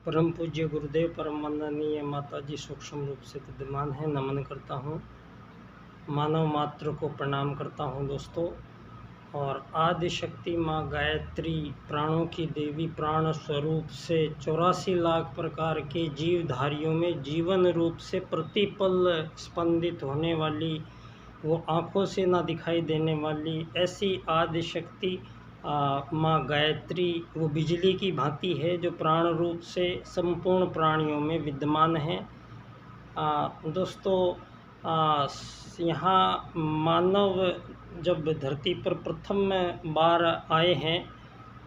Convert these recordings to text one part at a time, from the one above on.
परम पूज्य गुरुदेव परम वंदनीय माता जी सूक्ष्म रूप से विद्यमान है। नमन करता हूँ, मानव मात्र को प्रणाम करता हूँ दोस्तों। और आदि शक्ति माँ गायत्री प्राणों की देवी प्राण स्वरूप से 84 लाख प्रकार के जीवधारियों में जीवन रूप से प्रतिपल स्पंदित होने वाली, वो आँखों से ना दिखाई देने वाली ऐसी आदि शक्ति माँ गायत्री वो बिजली की भांति है जो प्राण रूप से संपूर्ण प्राणियों में विद्यमान है। दोस्तों, यहाँ मानव जब धरती पर प्रथम बार आए हैं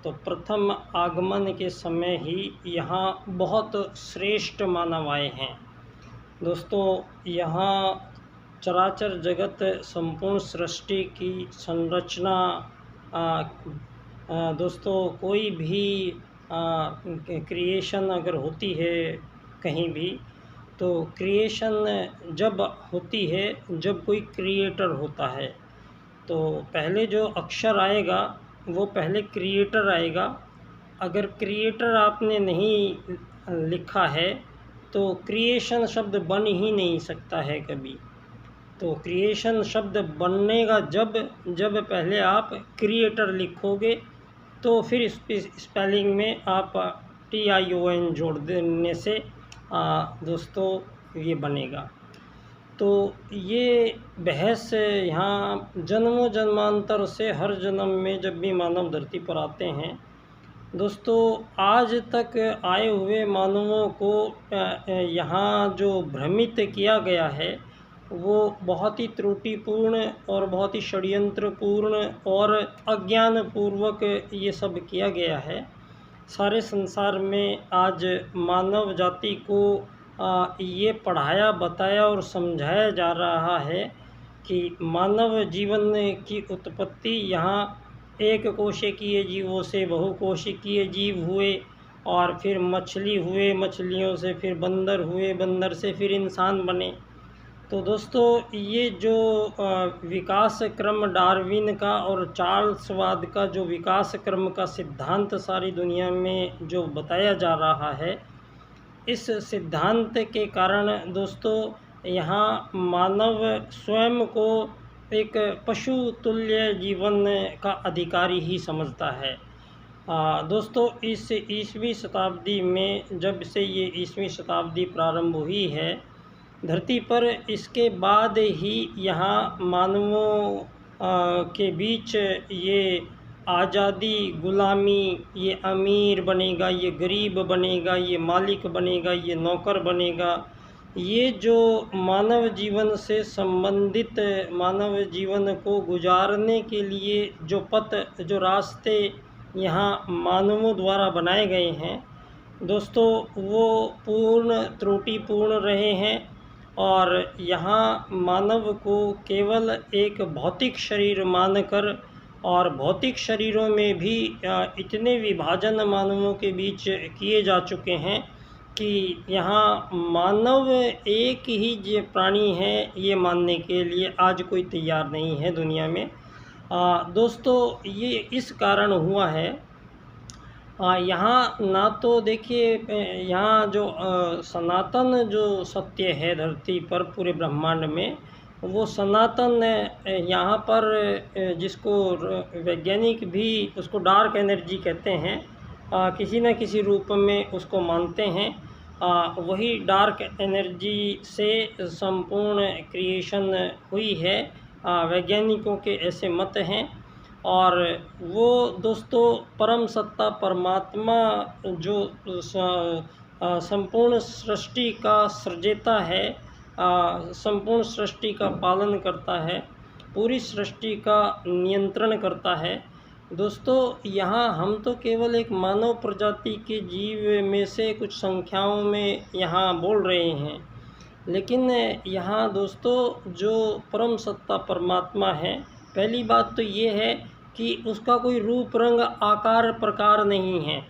तो प्रथम आगमन के समय ही यहाँ बहुत श्रेष्ठ मानव आए हैं। दोस्तों, यहाँ चराचर जगत संपूर्ण सृष्टि की संरचना दोस्तों कोई भी क्रिएशन अगर होती है कहीं भी, तो क्रिएशन जब होती है जब कोई क्रिएटर होता है तो पहले जो अक्षर आएगा वो पहले क्रिएटर आएगा। अगर क्रिएटर आपने नहीं लिखा है तो क्रिएशन शब्द बन ही नहीं सकता है कभी। तो क्रिएशन शब्द बनेगा जब पहले आप क्रिएटर लिखोगे, तो फिर स्पेलिंग में आप TION जोड़ देने से दोस्तों ये बनेगा। तो ये बहस यहाँ जन्मों जन्मांतर से हर जन्म में जब भी मानव धरती पर आते हैं दोस्तों, आज तक आए हुए मानवों को यहाँ जो भ्रमित किया गया है वो बहुत ही त्रुटिपूर्ण और बहुत ही षड्यंत्रपूर्ण और अज्ञानपूर्वक ये सब किया गया है। सारे संसार में आज मानव जाति को ये पढ़ाया बताया और समझाया जा रहा है कि मानव जीवन की उत्पत्ति यहाँ एक कोशिकीय जीवों से बहुकोशिकीय जीव हुए और फिर मछली हुए, मछलियों से फिर बंदर हुए, बंदर से फिर इंसान बने। तो दोस्तों, ये जो विकास क्रम डार्विन का और चार्ल्सवाद का जो विकास क्रम का सिद्धांत सारी दुनिया में जो बताया जा रहा है, इस सिद्धांत के कारण दोस्तों यहाँ मानव स्वयं को एक पशु तुल्य जीवन का अधिकारी ही समझता है। दोस्तों, इस 20वीं शताब्दी में जब से ये 20वीं शताब्दी प्रारंभ हुई है धरती पर, इसके बाद ही यहाँ मानवों के बीच ये आज़ादी गुलामी, ये अमीर बनेगा, ये गरीब बनेगा, ये मालिक बनेगा, ये नौकर बनेगा, ये जो मानव जीवन से संबंधित मानव जीवन को गुजारने के लिए जो पथ जो रास्ते यहाँ मानवों द्वारा बनाए गए हैं दोस्तों, वो पूर्ण त्रुटिपूर्ण रहे हैं। और यहाँ मानव को केवल एक भौतिक शरीर मानकर, और भौतिक शरीरों में भी इतने विभाजन मानवों के बीच किए जा चुके हैं कि यहाँ मानव एक ही प्राणी है ये मानने के लिए आज कोई तैयार नहीं है दुनिया में। दोस्तों, ये इस कारण हुआ है, यहाँ ना तो देखिए यहाँ जो सनातन जो सत्य है धरती पर पूरे ब्रह्मांड में, वो सनातन यहाँ पर जिसको वैज्ञानिक भी उसको डार्क एनर्जी कहते हैं, किसी न किसी रूप में उसको मानते हैं। वही डार्क एनर्जी से संपूर्ण क्रिएशन हुई है, वैज्ञानिकों के ऐसे मत हैं। और वो दोस्तों परम सत्ता परमात्मा जो संपूर्ण सृष्टि का सृजेता है, संपूर्ण सृष्टि का पालन करता है, पूरी सृष्टि का नियंत्रण करता है। दोस्तों, यहाँ हम तो केवल एक मानव प्रजाति के जीव में से कुछ संख्याओं में यहाँ बोल रहे हैं, लेकिन यहाँ दोस्तों जो परम सत्ता परमात्मा है, पहली बात तो ये है कि उसका कोई रूप रंग आकार प्रकार नहीं है।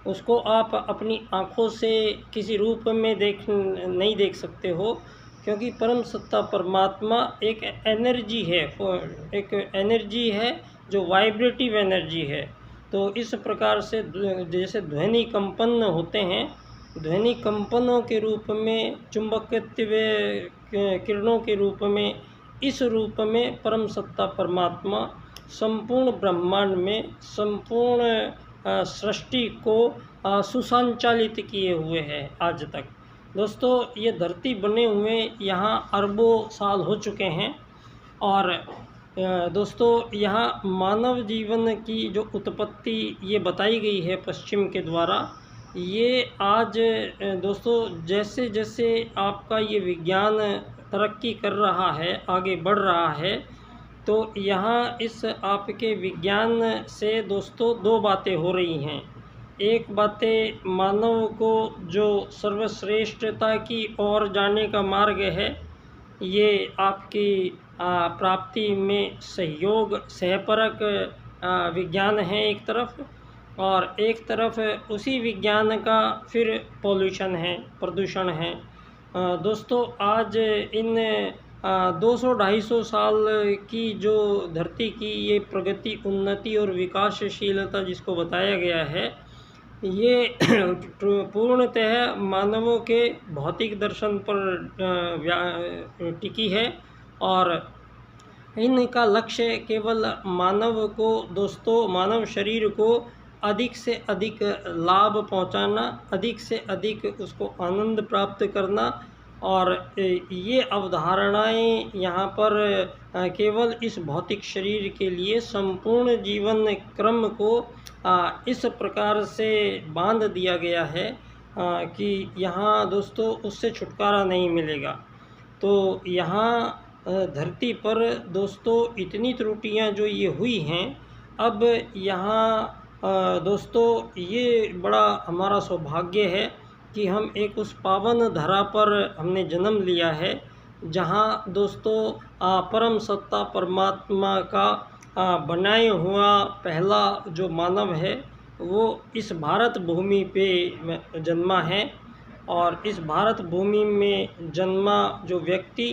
उसको आप अपनी आँखों से किसी रूप में नहीं देख सकते हो, क्योंकि परम सत्ता परमात्मा एक एनर्जी है, एक एनर्जी है जो वाइब्रेटिव एनर्जी है। तो इस प्रकार से जैसे ध्वनि कंपन होते हैं ध्वनि कंपनों के रूप में, चुंबकत्व किरणों के रूप में, इस रूप में परम सत्ता परमात्मा संपूर्ण ब्रह्मांड में संपूर्ण सृष्टि को सुसंचालित किए हुए हैं आज तक। दोस्तों, ये धरती बने हुए यहाँ अरबों साल हो चुके हैं और दोस्तों यहाँ मानव जीवन की जो उत्पत्ति ये बताई गई है पश्चिम के द्वारा, ये आज दोस्तों जैसे जैसे आपका ये विज्ञान तरक्की कर रहा है, आगे बढ़ रहा है, तो यहाँ इस आपके विज्ञान से दोस्तों दो बातें हो रही हैं। एक बातें मानव को जो सर्वश्रेष्ठता की ओर जाने का मार्ग है, ये आपकी प्राप्ति में सहयोग, सहपरक विज्ञान है एक तरफ, और एक तरफ उसी विज्ञान का फिर पॉल्यूशन है, प्रदूषण है। दोस्तों, आज इन 200-250 साल की जो धरती की ये प्रगति, उन्नति और विकासशीलता जिसको बताया गया है, ये पूर्णतः मानवों के भौतिक दर्शन पर टिकी है और इनका लक्ष्य केवल मानव को दोस्तों, मानव शरीर को अधिक से अधिक लाभ पहुंचाना, अधिक से अधिक उसको आनंद प्राप्त करना, और ये अवधारणाएं यहाँ पर केवल इस भौतिक शरीर के लिए संपूर्ण जीवन क्रम को इस प्रकार से बांध दिया गया है कि यहाँ दोस्तों उससे छुटकारा नहीं मिलेगा। तो यहाँ धरती पर दोस्तों इतनी त्रुटियाँ जो ये हुई हैं, अब यहाँ दोस्तों ये बड़ा हमारा सौभाग्य है कि हम एक उस पावन धरा पर हमने जन्म लिया है, जहाँ दोस्तों परम सत्ता परमात्मा का बनाए हुआ पहला जो मानव है वो इस भारत भूमि पे जन्मा है। और इस भारत भूमि में जन्मा जो व्यक्ति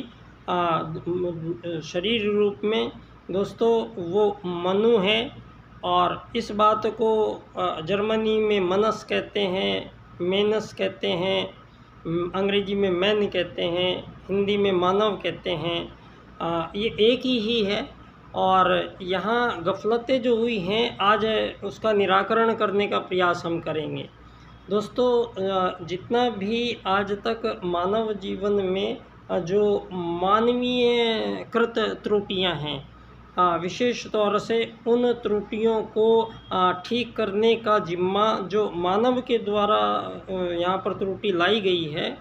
शरीर रूप में दोस्तों वो मनु है, और इस बात को जर्मनी में मनस कहते हैं, मेनस कहते हैं, अंग्रेजी में मैन कहते हैं, हिंदी में मानव कहते हैं। ये एक ही है। और यहाँ गफलतें जो हुई हैं आज उसका निराकरण करने का प्रयास हम करेंगे। दोस्तों, जितना भी आज तक मानव जीवन में जो मानवीय कृत त्रुटियां हैं, विशेष तौर से उन त्रुटियों को ठीक करने का जिम्मा जो मानव के द्वारा यहाँ पर त्रुटि लाई गई है,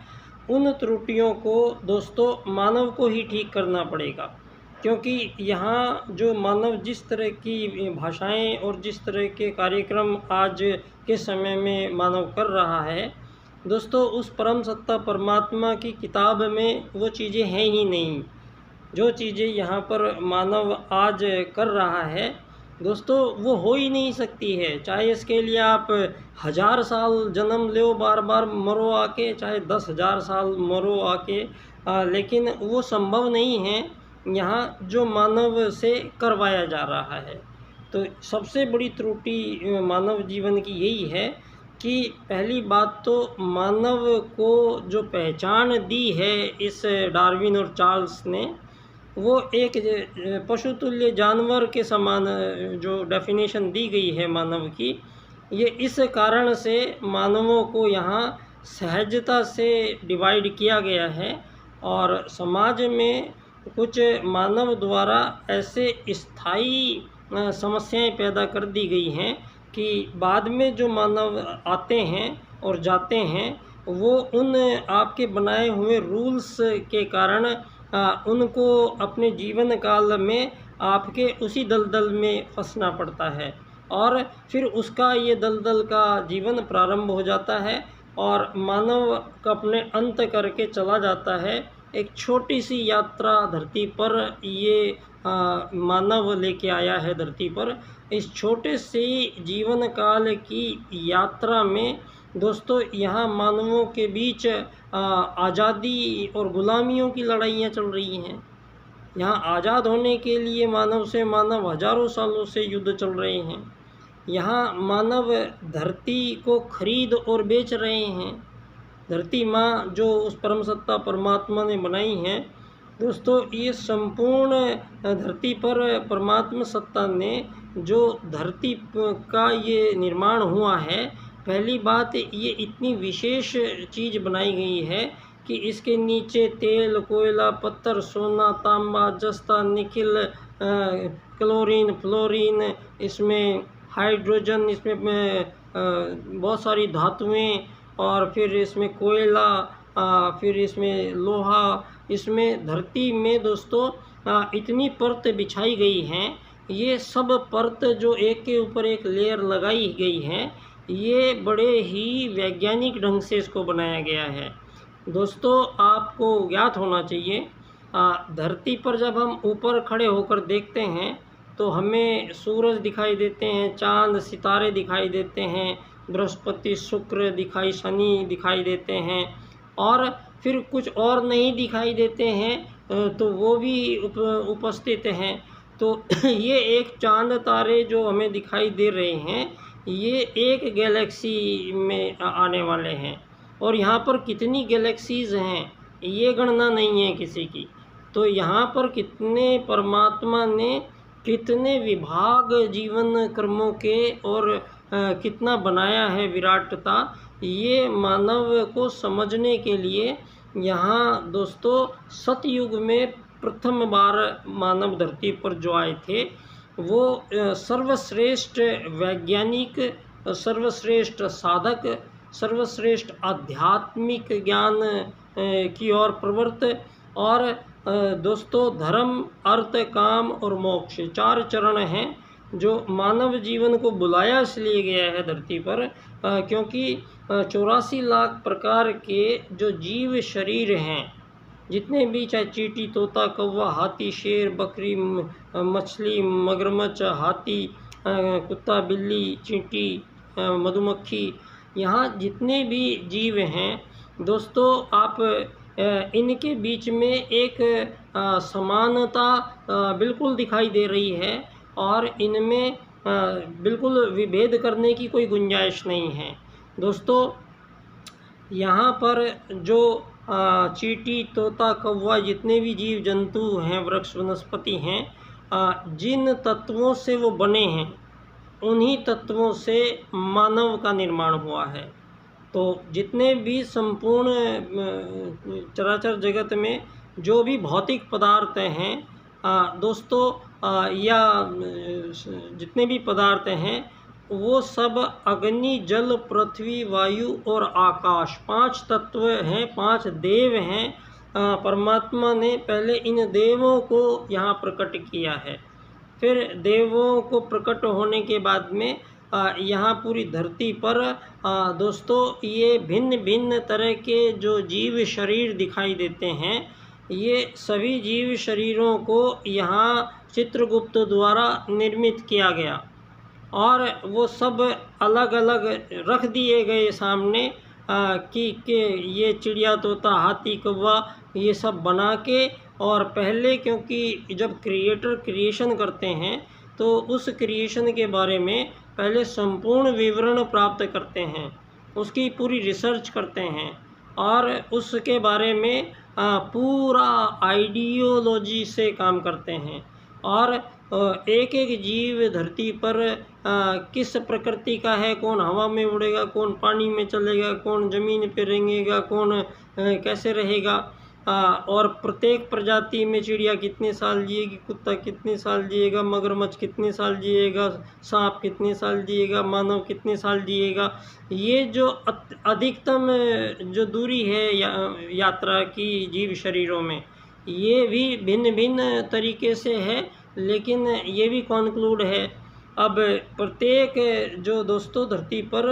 उन त्रुटियों को दोस्तों मानव को ही ठीक करना पड़ेगा। क्योंकि यहाँ जो मानव जिस तरह की भाषाएं और जिस तरह के कार्यक्रम आज के समय में मानव कर रहा है दोस्तों, उस परम सत्ता परमात्मा की किताब में वो चीज़ें हैं ही नहीं। जो चीज़ें यहाँ पर मानव आज कर रहा है दोस्तों, वो हो ही नहीं सकती है। चाहे इसके लिए आप 1000 साल जन्म लो, बार बार मरो आके, चाहे 10,000 साल मरो आके, लेकिन वो संभव नहीं है यहाँ जो मानव से करवाया जा रहा है। तो सबसे बड़ी त्रुटि मानव जीवन की यही है कि पहली बात तो मानव को जो पहचान दी है इस डार्विन और चार्ल्स ने, वो एक पशुतुल्य जानवर के समान जो डेफिनेशन दी गई है मानव की, ये इस कारण से मानवों को यहाँ सहजता से डिवाइड किया गया है। और समाज में कुछ मानव द्वारा ऐसे स्थायी समस्याएं पैदा कर दी गई हैं कि बाद में जो मानव आते हैं और जाते हैं वो उन आपके बनाए हुए रूल्स के कारण उनको अपने जीवन काल में आपके उसी दलदल में फंसना पड़ता है, और फिर उसका ये दलदल का जीवन प्रारंभ हो जाता है और मानव का अपने अंत करके चला जाता है। एक छोटी सी यात्रा धरती पर ये मानव लेके आया है धरती पर। इस छोटे से जीवन काल की यात्रा में दोस्तों यहाँ मानवों के बीच आज़ादी और गुलामियों की लड़ाइयाँ चल रही हैं। यहाँ आज़ाद होने के लिए मानव से मानव हजारों सालों से युद्ध चल रहे हैं। यहाँ मानव धरती को खरीद और बेच रहे हैं। धरती माँ जो उस परम सत्ता परमात्मा ने बनाई हैं दोस्तों, ये संपूर्ण धरती पर परमात्मा सत्ता ने जो धरती का ये निर्माण हुआ है, पहली बात ये इतनी विशेष चीज़ बनाई गई है कि इसके नीचे तेल, कोयला, पत्थर, सोना, तांबा, जस्ता, निकिल, क्लोरीन, फ्लोरीन, इसमें हाइड्रोजन, इसमें बहुत सारी धातुएं, और फिर इसमें कोयला, फिर इसमें लोहा, इसमें धरती में दोस्तों इतनी परत बिछाई गई हैं। ये सब परत जो एक के ऊपर एक लेयर लगाई गई हैं, ये बड़े ही वैज्ञानिक ढंग से इसको बनाया गया है। दोस्तों, आपको ज्ञात होना चाहिए, धरती पर जब हम ऊपर खड़े होकर देखते हैं तो हमें सूरज दिखाई देते हैं, चांद, सितारे दिखाई देते हैं, बृहस्पति, शुक्र दिखाई, शनि दिखाई देते हैं, और फिर कुछ और नहीं दिखाई देते हैं तो वो भी उपस्थित हैं। तो ये एक चांद तारे जो हमें दिखाई दे रहे हैं, ये एक गैलेक्सी में आने वाले हैं, और यहाँ पर कितनी गैलेक्सीज़ हैं ये गणना नहीं है किसी की। तो यहाँ पर कितने परमात्मा ने कितने विभाग जीवन कर्मों के और कितना बनाया है विराटता, ये मानव को समझने के लिए यहाँ दोस्तों सतयुग में प्रथम बार मानव धरती पर जो आए थे, वो सर्वश्रेष्ठ वैज्ञानिक, सर्वश्रेष्ठ साधक, सर्वश्रेष्ठ आध्यात्मिक ज्ञान की ओर प्रवृत्त, और दोस्तों धर्म, अर्थ, काम और मोक्ष 4 चरण हैं जो मानव जीवन को बुलाया इसलिए गया है धरती पर क्योंकि 84 लाख प्रकार के जो जीव शरीर हैं, जितने भी, चाहे चींटी, तोता, कौवा, हाथी, शेर, बकरी, मछली, मगरमच्छ, हाथी, कुत्ता, बिल्ली, चींटी, मधुमक्खी, यहाँ जितने भी जीव हैं दोस्तों, आप इनके बीच में एक समानता बिल्कुल दिखाई दे रही है, और इनमें बिल्कुल विभेद करने की कोई गुंजाइश नहीं है। दोस्तों, यहाँ पर जो चींटी, तोता, कौवा, जितने भी जीव जंतु हैं, वृक्ष, वनस्पति हैं, जिन तत्वों से वो बने हैं, उन्हीं तत्वों से मानव का निर्माण हुआ है। तो जितने भी संपूर्ण चराचर जगत में जो भी भौतिक पदार्थ हैं दोस्तों, या जितने भी पदार्थ हैं, वो सब अग्नि, जल, पृथ्वी, वायु और आकाश 5 तत्व हैं, 5 देव हैं। परमात्मा ने पहले इन देवों को यहाँ प्रकट किया है, फिर देवों को प्रकट होने के बाद में यहाँ पूरी धरती पर दोस्तों ये भिन्न भिन्न तरह के जो जीव शरीर दिखाई देते हैं, ये सभी जीव शरीरों को यहाँ चित्रगुप्त द्वारा निर्मित किया गया, और वो सब अलग अलग रख दिए गए सामने कि ये चिड़िया, तोता, हाथी, कौवा, ये सब बना के, और पहले क्योंकि जब क्रिएटर क्रिएशन करते हैं तो उस क्रिएशन के बारे में पहले संपूर्ण विवरण प्राप्त करते हैं, उसकी पूरी रिसर्च करते हैं, और उसके बारे में पूरा आइडियोलॉजी से काम करते हैं, और एक एक जीव धरती पर किस प्रकृति का है, कौन हवा में उड़ेगा, कौन पानी में चलेगा, कौन ज़मीन पे रेंगेगा, कौन कैसे रहेगा, और प्रत्येक प्रजाति में चिड़िया कितने साल जिएगी, कुत्ता कितने साल जिएगा, मगरमच्छ कितने साल जिएगा, सांप कितने साल जिएगा, मानव कितने साल जिएगा। ये जो अधिकतम जो दूरी है यात्रा की जीव शरीरों में, ये भी भिन्न भिन्न तरीके से है, लेकिन ये भी कॉन्क्लूड है। अब प्रत्येक जो दोस्तों धरती पर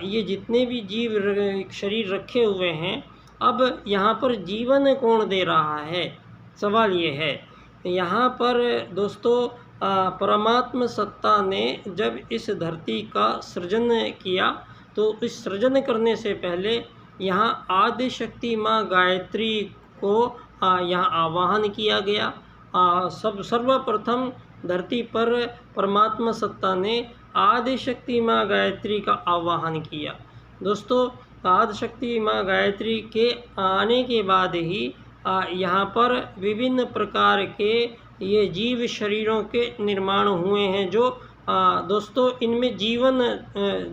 ये जितने भी जीव शरीर रखे हुए हैं, अब यहाँ पर जीवन कौन दे रहा है, सवाल ये है। यहाँ पर दोस्तों परमात्म सत्ता ने जब इस धरती का सृजन किया, तो इस सृजन करने से पहले यहाँ आदि शक्ति माँ गायत्री को यहाँ आवाहन किया गया। सर्वप्रथम धरती पर परमात्मा सत्ता ने आदि शक्ति माँ गायत्री का आवाहन किया। दोस्तों, आदिशक्ति माँ गायत्री के आने के बाद ही यहाँ पर विभिन्न प्रकार के ये जीव शरीरों के निर्माण हुए हैं, जो दोस्तों इनमें जीवन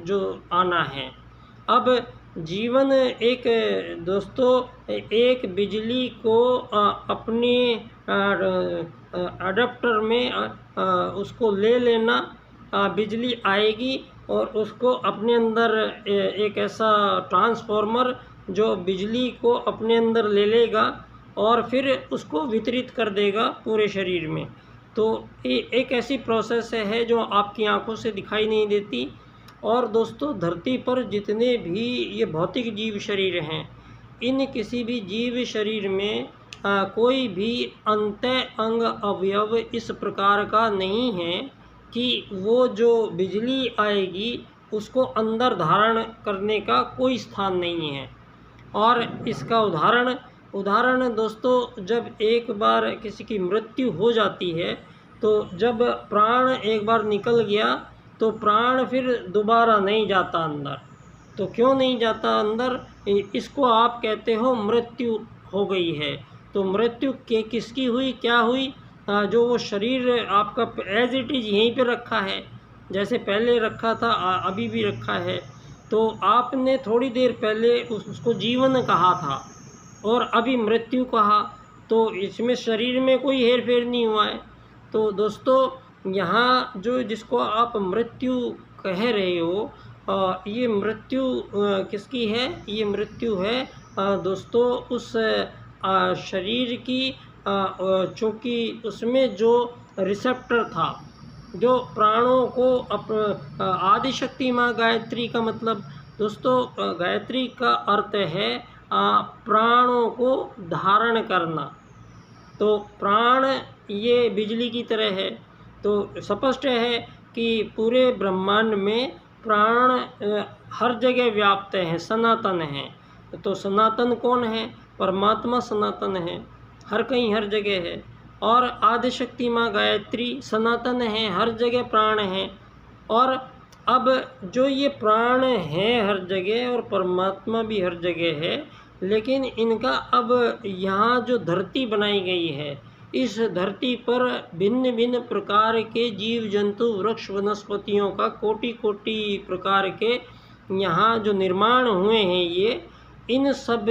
जो आना है। अब जीवन एक दोस्तों एक बिजली को अपने अडेप्टर में उसको ले लेना, बिजली आएगी और उसको अपने अंदर एक ऐसा ट्रांसफॉर्मर जो बिजली को अपने अंदर ले लेगा और फिर उसको वितरित कर देगा पूरे शरीर में। तो एक ऐसी प्रोसेस है जो आपकी आंखों से दिखाई नहीं देती। और दोस्तों धरती पर जितने भी ये भौतिक जीव शरीर हैं, इन किसी भी जीव शरीर में कोई भी अंतः अंग अवयव इस प्रकार का नहीं है कि वो जो बिजली आएगी उसको अंदर धारण करने का कोई स्थान नहीं है। और इसका उदाहरण दोस्तों, जब एक बार किसी की मृत्यु हो जाती है तो जब प्राण एक बार निकल गया तो प्राण फिर दोबारा नहीं जाता अंदर। तो क्यों नहीं जाता अंदर? इसको आप कहते हो मृत्यु हो गई है। तो मृत्यु के किसकी हुई, क्या हुई? जो वो शरीर आपका एज इट इज़ यहीं पे रखा है, जैसे पहले रखा था अभी भी रखा है। तो आपने थोड़ी देर पहले उसको जीवन कहा था और अभी मृत्यु कहा, तो इसमें शरीर में कोई हेर फेर नहीं हुआ है। तो दोस्तों यहाँ जो जिसको आप मृत्यु कह रहे हो, ये मृत्यु किसकी है? ये मृत्यु है दोस्तों उस शरीर की, चूँकि उसमें जो रिसेप्टर था, जो प्राणों को आदिशक्ति माँ गायत्री का मतलब दोस्तों, गायत्री का अर्थ है प्राणों को धारण करना। तो प्राण ये बिजली की तरह है। तो स्पष्ट है कि पूरे ब्रह्मांड में प्राण हर जगह व्याप्त हैं, सनातन हैं। तो सनातन कौन है? परमात्मा सनातन है, हर कहीं हर जगह है। और आदिशक्ति माँ गायत्री सनातन है, हर जगह प्राण हैं। और अब जो ये प्राण हैं हर जगह और परमात्मा भी हर जगह है, लेकिन इनका अब यहाँ जो धरती बनाई गई है, इस धरती पर भिन्न भिन्न प्रकार के जीव जंतु वृक्ष वनस्पतियों का कोटि कोटि प्रकार के यहाँ जो निर्माण हुए हैं, ये इन सब